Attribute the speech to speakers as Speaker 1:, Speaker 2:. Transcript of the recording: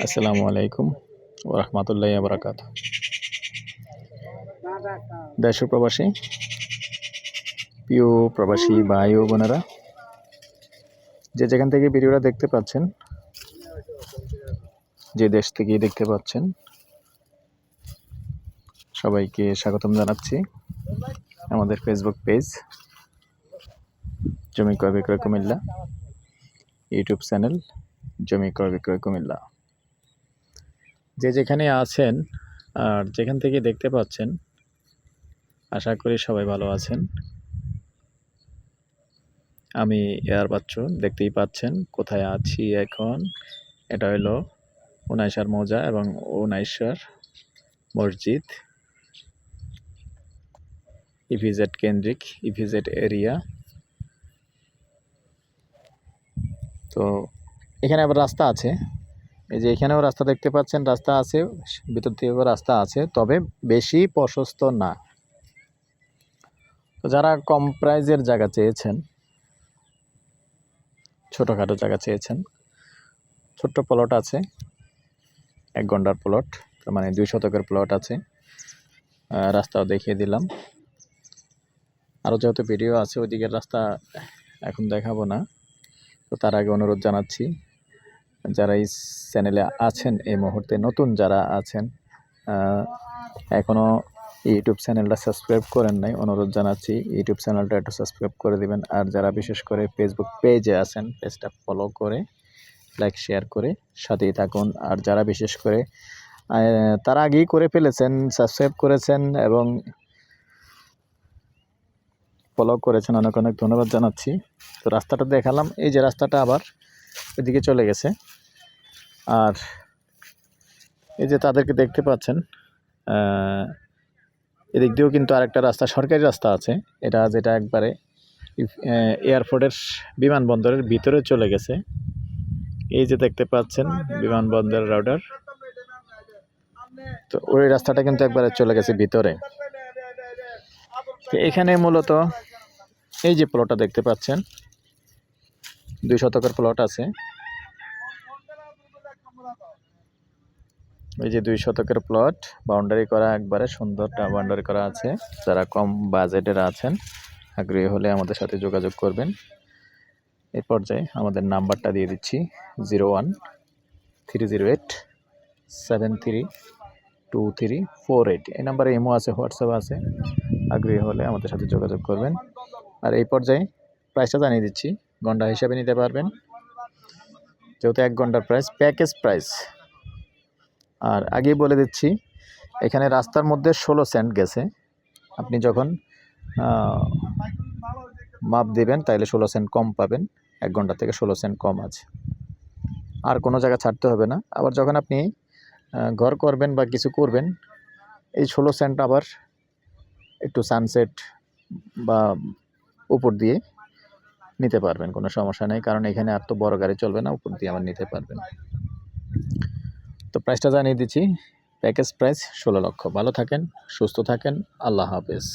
Speaker 1: আসসালামু আলাইকুম ওয়া রাহমাতুল্লাহি ওয়া বারাকাতুহু। দেশ ও প্রবাসী প্রিয় প্রবাসী ভাই ও বোনেরা, যে যেখান থেকে ভিডিওটা দেখতে পাচ্ছেন, যে দেশ থেকে দেখতে পাচ্ছেন, সবাইকে স্বাগতম জানাচ্ছি আমাদের ফেসবুক পেজ জমি ক্রয় বিক্রয় কুমিল্লা, ইউটিউব চ্যানেল জমি ক্রয় বিক্রয় কুমিল্লা। যে যেখানে আছেন আর যেখান থেকে দেখতে পাচ্ছেন, আশা করি সবাই ভালো আছেন। আমি এয়ার বাচ্চু, দেখতেই পাচ্ছেন কোথায় আছি এখন। এটা হলো উনাইশার মৌজা এবং উনাইশার মসজিদ, ইভিজেড কেন্দ্রিক, ইভিজেড এরিয়া। তো এখানে আবার রাস্তা আছে, এই যে এখানেও রাস্তা দেখতে পাচ্ছেন, রাস্তা আছে, ভিতর থেকেও রাস্তা আছে, তবে বেশি প্রশস্ত না। তো যারা কম প্রাইজের জায়গা চেয়েছেন, ছোটোখাটো জায়গা চেয়েছেন, ছোট্ট প্লট আছে, 1 ঘন্টার প্লট, তার মানে 2 শতকের প্লট আছে। রাস্তাও দেখিয়ে দিলাম। আরও যেহেতু ভিডিও আছে, ওইদিকের রাস্তা এখন দেখাবো না। তো তার আগে অনুরোধ জানাচ্ছি, যারা এই চ্যানেলে আছেন, এই মুহূর্তে নতুন যারা আছেন, এখনও ইউটিউব চ্যানেলটা সাবস্ক্রাইব করেন নাই, অনুরোধ জানাচ্ছি ইউটিউব চ্যানেলটা একটু সাবস্ক্রাইব করে দিবেন। আর যারা বিশেষ করে ফেসবুক পেজে আছেন, পেজটা ফলো করে লাইক শেয়ার করে সাথেই থাকুন। আর যারা বিশেষ করে তারা আগেই করে ফেলেছেন, সাবস্ক্রাইব করেছেন এবং ফলো করেছেন, অনেক অনেক ধন্যবাদ জানাচ্ছি। তো রাস্তাটা দেখালাম, এই যে রাস্তাটা আবার ওইদিকে চলে গেছে। আর এই যে তাদেরকে দেখতে পাচ্ছেন, এদিক দিয়েও কিন্তু আরেকটা রাস্তা, সরকারি রাস্তা আছে, এটা যেটা একবারে এয়ারপোর্টের বিমানবন্দরের ভিতরে চলে গেছে। এই যে দেখতে পাচ্ছেন বিমানবন্দরের রাউটার, তো ওই রাস্তাটা কিন্তু একবারে চলে গেছে ভিতরে। তো এখানে মূলত এই যে প্লটটা দেখতে পাচ্ছেন, 2 শতকের প্লট আছে। এই যে 2 শতকের প্লট, বাউন্ডারি করা, একবারে সুন্দর বাউন্ডারি করা আছে। যারা কম বাজেটের আছেন, আগ্রহী হলে আমাদের সাথে যোগাযোগ করবেন। এই পর্যায়ে আমাদের নাম্বারটা দিয়ে দিচ্ছি, 01-308-732348। এই নাম্বারে ইমো আছে, হোয়াটসঅ্যাপ আছে, আগ্রহী হলে আমাদের সাথে যোগাযোগ করবেন। আর এই পর্যায়ে প্রাইসটা জানিয়ে দিচ্ছি, ঘন্টা হিসাবে নিতে পারবেন, যেহেতু 1 ঘন্টার প্রাইস, প্যাকেজ প্রাইস। আর আগেই বলে দিচ্ছি, এখানে রাস্তার মধ্যে 16 সেন্ট গেছে। আপনি যখন মাপ দিবেন তাইলে 16 সেন্ট কম পাবেন, 1 ঘন্টা থেকে 16 সেন্ট কম আছে। আর কোনো জায়গা ছাড়তে হবে না। আবার যখন আপনি ঘর করবেন বা কিছু করবেন, এই 16 সেন্ট আবার একটু সানসেট বা উপর দিয়ে নিতে পারবেন, কোনো সমস্যা নেই। কারণ এখানে আর তো বড় গাড়ি চলবে না, উপর দিয়ে আবার নিতে পারবেন। তো প্রাইসটা জানিয়ে দিচ্ছি, প্যাকেজ প্রাইস 16 লক্ষ। ভালো থাকেন, সুস্থ থাকেন, আল্লাহ হাফেজ।